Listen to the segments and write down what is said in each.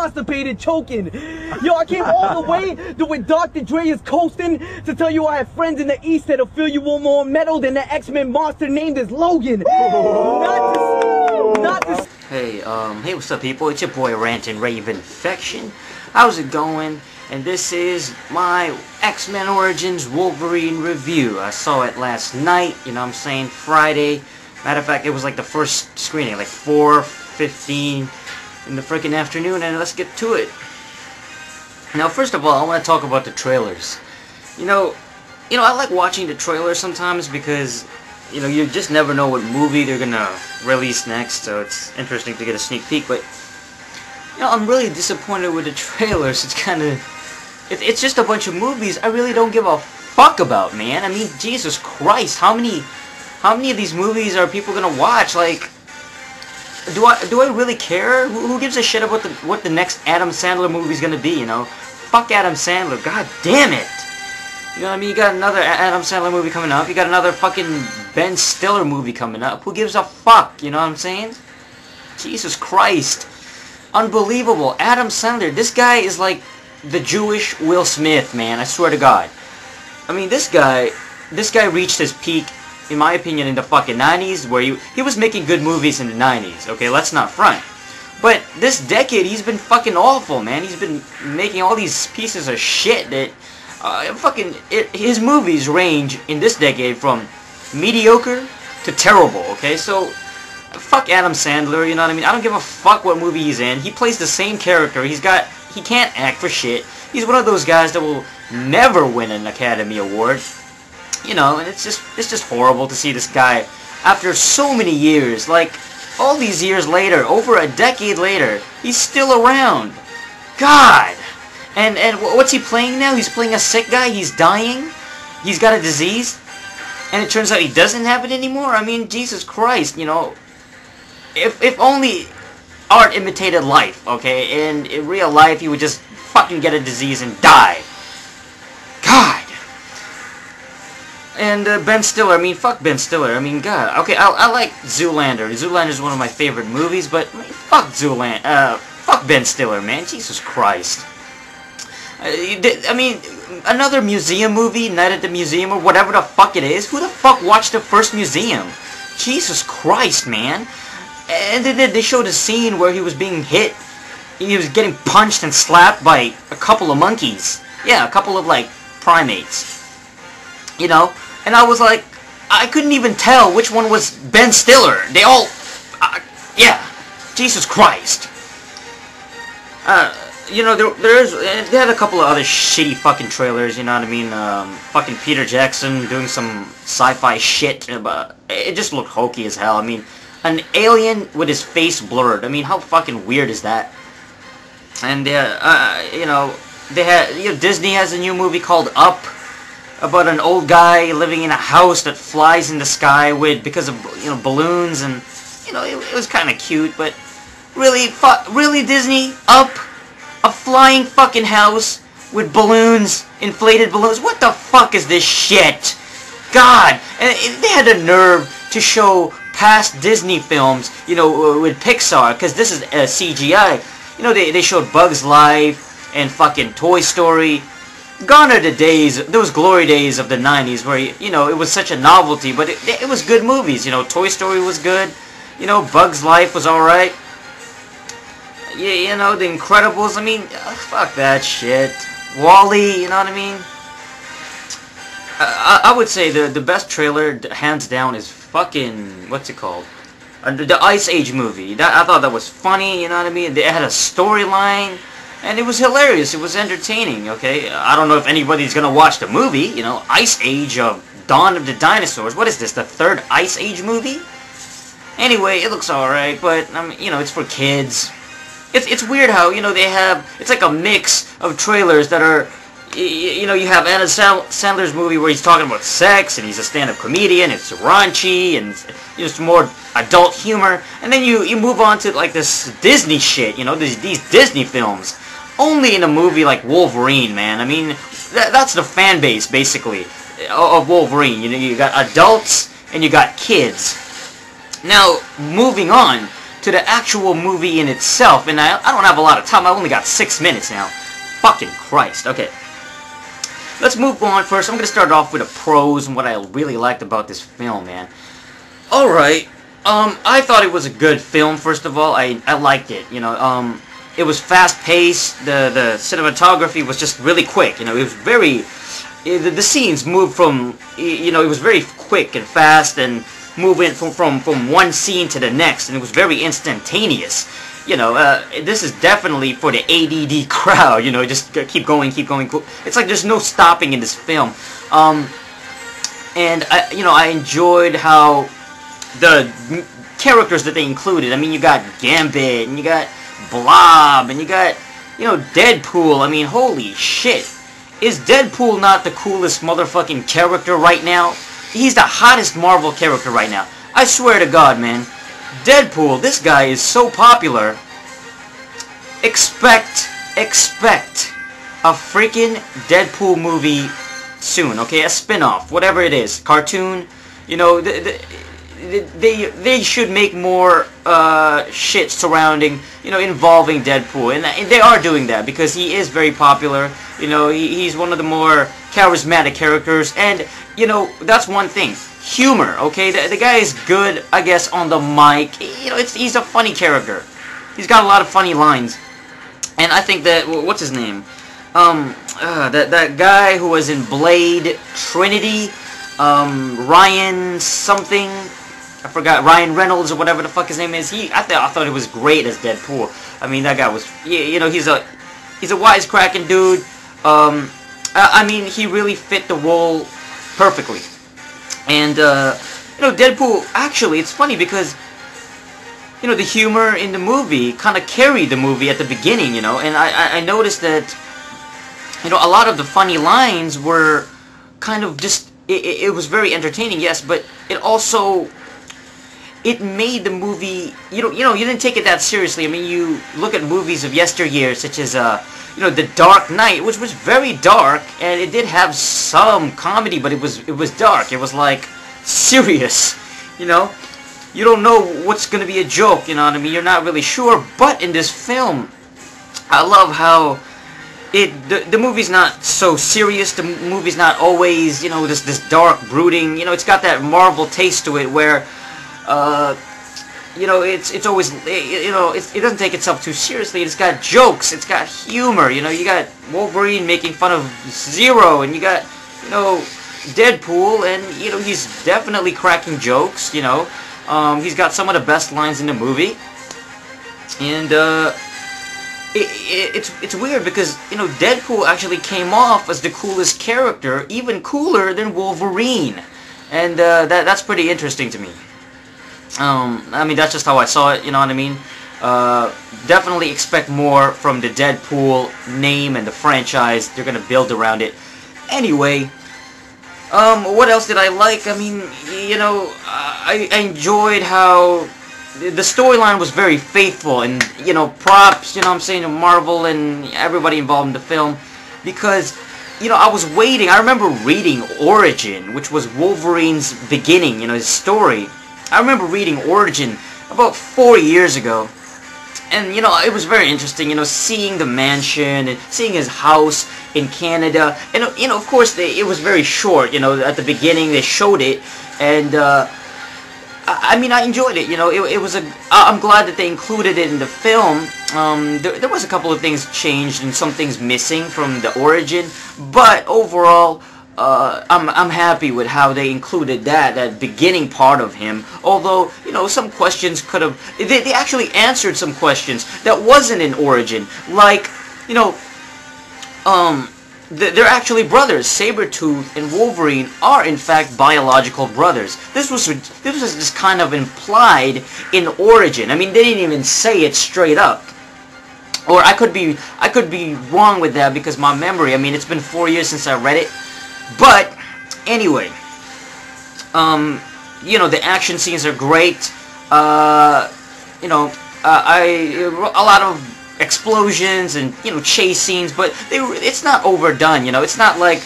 constipated, choking. Yo, I came all the way to where Dr. Dre is coasting to tell you I have friends in the East that'll fill you with more metal than the X-Men monster named as Logan. Hey, what's up, people? It's your boy RantNRavinFection. How's it going? And this is my X-Men Origins Wolverine review. I saw it last night, you know what I'm saying, Friday. Matter of fact, it was like the first screening, like 4:15 in the freaking afternoon, and let's get to it. Now, first of all, I want to talk about the trailers. You know, I like watching the trailers sometimes because, you know, you just never know what movie they're gonna release next, so it's interesting to get a sneak peek, but, you know, I'm really disappointed with the trailers. It's kind of, it's just a bunch of movies I really don't give a fuck about, man. I mean, Jesus Christ, how many of these movies are people gonna watch? Like, do I really care? Who gives a shit about what the next Adam Sandler movie's gonna be, you know? Fuck Adam Sandler, god damn it! You know what I mean? You got another Adam Sandler movie coming up, you got another fucking Ben Stiller movie coming up. Who gives a fuck, you know what I'm saying? Jesus Christ. Unbelievable. Adam Sandler, this guy is like the Jewish Will Smith, man, I swear to God. I mean, this guy reached his peak, in my opinion, in the fucking 90s, where he was making good movies in the 90s, okay, let's not front. But this decade, he's been fucking awful, man. He's been making all these pieces of shit that, his movies range in this decade from mediocre to terrible, okay? So, fuck Adam Sandler, you know what I mean? I don't give a fuck what movie he's in. He plays the same character. He can't act for shit. He's one of those guys that will never win an Academy Award. You know, and it's just horrible to see this guy, after so many years, like, all these years later, over a decade later, he's still around. God! And what's he playing now? He's playing a sick guy, he's dying, he's got a disease, and it turns out he doesn't have it anymore? I mean, Jesus Christ, you know, if only art imitated life, okay, and in real life he would just fucking get a disease and die. God! And Ben Stiller, I mean, fuck Ben Stiller, I mean, God, okay, I like Zoolander. Zoolander is one of my favorite movies, but I mean, fuck fuck Ben Stiller, man, Jesus Christ. I mean, another museum movie, Night at the Museum, or whatever the fuck it is, who the fuck watched the first Museum? Jesus Christ, man. And then they showed a scene where he was being hit, he was getting punched and slapped by a couple of monkeys. Yeah, a couple of, like, primates. You know, and I was like, I couldn't even tell which one was Ben Stiller. They all, yeah, Jesus Christ. You know, they had a couple of other shitty fucking trailers, you know what I mean? Fucking Peter Jackson doing some sci-fi shit, but it just looked hokey as hell. I mean, an alien with his face blurred. I mean, how fucking weird is that? And, you know, Disney has a new movie called Up, about an old guy living in a house that flies in the sky because of, you know, balloons, and, you know, it was kind of cute, but really, Disney? Up? A flying fucking house with balloons, inflated balloons? What the fuck is this shit? God! And they had the nerve to show past Disney films, you know, with Pixar, because this is CGI. You know, they showed Bugs Life and fucking Toy Story. Gone are the days, those glory days of the 90s where, you know, it was such a novelty, but it was good movies, you know, Toy Story was good, you know, Bugs Life was alright, you know, The Incredibles, I mean, fuck that shit, Wall-E, you know what I mean? I would say the best trailer, hands down, is fucking, what's it called? The Ice Age movie. I thought that was funny, you know what I mean? They had a storyline. And it was hilarious, it was entertaining, okay? I don't know if anybody's gonna watch the movie, you know, Ice Age of Dawn of the Dinosaurs. What is this, the third Ice Age movie? Anyway, it looks alright, but, I mean, you know, it's for kids. It's weird how, you know, it's like a mix of trailers that are, you know, you have Adam Sandler's movie where he's talking about sex, and he's a stand-up comedian, it's raunchy, and it's more adult humor, and then you move on to, like, this Disney shit, you know, these Disney films. Only in a movie like Wolverine, man. I mean, that's the fan base, basically, of Wolverine. You know, you got adults and you got kids. Now, moving on, to the actual movie in itself. And I don't have a lot of time. I only got 6 minutes now. Fucking Christ. Okay. Let's move on first. I'm going to start off with the pros and what I really liked about this film, man. Alright. I thought it was a good film, first of all. I liked it, you know. It was fast-paced. The cinematography was just really quick, you know. It was very... The scenes moved from... You know, it was very quick and fast and moving from one scene to the next. And it was very instantaneous. You know, this is definitely for the ADD crowd, you know, just keep going. It's like there's no stopping in this film. And, I enjoyed how the characters that they included, I mean, you got Gambit, and you got Blob, and you got, you know, Deadpool. I mean, holy shit. Is Deadpool not the coolest motherfucking character right now? He's the hottest Marvel character right now. I swear to God, man. Deadpool, this guy is so popular. Expect a freaking Deadpool movie soon, okay? A spin-off, whatever it is. Cartoon, you know, they should make more shit surrounding, you know, involving Deadpool. And they are doing that because he is very popular. You know, he's one of the more charismatic characters. And, you know, that's one thing. Humor, okay? The guy is good, I guess, on the mic. You know, he's a funny character. He's got a lot of funny lines. And I think that, what's his name? That guy who was in Blade Trinity, Ryan something, I forgot, Ryan Reynolds or whatever the fuck his name is. I thought it was great as Deadpool. I mean, that guy was, you know, he's a wisecracking dude. I mean, he really fit the role perfectly. And, you know, Deadpool, actually, it's funny because, you know, the humor in the movie kind of carried the movie at the beginning, you know, and I noticed that, you know, a lot of the funny lines were kind of just, it was very entertaining, yes, but it also, it made the movie, you didn't take it that seriously. I mean, you look at movies of yesteryear, such as, you know, The Dark Knight, which was very dark, and it did have some comedy, but it was dark. It was, like, serious, you know? You don't know what's gonna be a joke, you know what I mean? You're not really sure, but in this film, I love how the movie's not so serious. The movie's not always, you know, this dark, brooding, you know, it's got that Marvel taste to it where, you know, it's always, you know, it doesn't take itself too seriously. It's got jokes, it's got humor, you know, you got Wolverine making fun of Zero, and you got, you know, Deadpool, and, you know, he's definitely cracking jokes, you know. He's got some of the best lines in the movie, and, it's weird because, you know, Deadpool actually came off as the coolest character, even cooler than Wolverine, and, that's pretty interesting to me. I mean, that's just how I saw it, you know what I mean? Definitely expect more from the Deadpool name and the franchise. They're gonna build around it. Anyway, what else did I like? I mean, you know, I enjoyed how the storyline was very faithful, and, you know, props, you know what I'm saying, to Marvel and everybody involved in the film, because, you know, I was waiting. I remember reading Origin, which was Wolverine's beginning, you know, his story. I remember reading Origin about 4 years ago, and, you know, it was very interesting, you know, seeing the mansion and seeing his house in Canada, and, you know, of course, it was very short, you know, at the beginning they showed it, and, I mean, I enjoyed it, you know, it was I'm glad that they included it in the film. There was a couple of things changed and some things missing from the Origin, but overall, I'm happy with how they included that beginning part of him, although, you know, some questions could have, they actually answered some questions that wasn't in Origin, like, you know, they're actually brothers. Sabretooth and Wolverine are, in fact, biological brothers. This was just kind of implied in Origin. I mean, they didn't even say it straight up. Or I could be wrong with that because my memory, I mean, it's been 4 years since I read it. But, anyway, you know, the action scenes are great. You know, a lot of explosions and, you know, chase scenes, but it's not overdone, you know. It's not like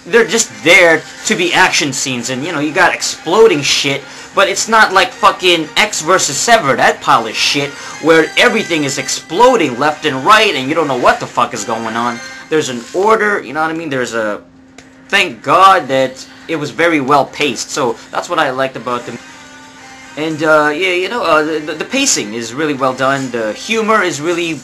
they're just there to be action scenes and, you know, you got exploding shit, but it's not like fucking X versus Sever, that pile of shit, where everything is exploding left and right, and you don't know what the fuck is going on. There's an order, you know what I mean? There's a... Thank God that it was very well paced, so that's what I liked about them. And, yeah, you know, the pacing is really well done, the humor is really...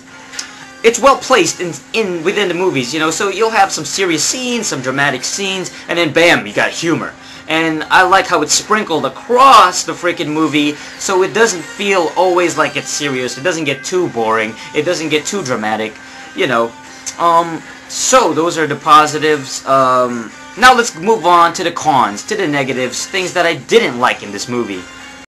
It's well placed within the movies, you know, so you'll have some serious scenes, some dramatic scenes, and then bam, you got humor. And I like how it's sprinkled across the freaking movie, so it doesn't feel always like it's serious, it doesn't get too boring, it doesn't get too dramatic, you know. So those are the positives. Now let's move on to the cons, to the negatives, things that I didn't like in this movie.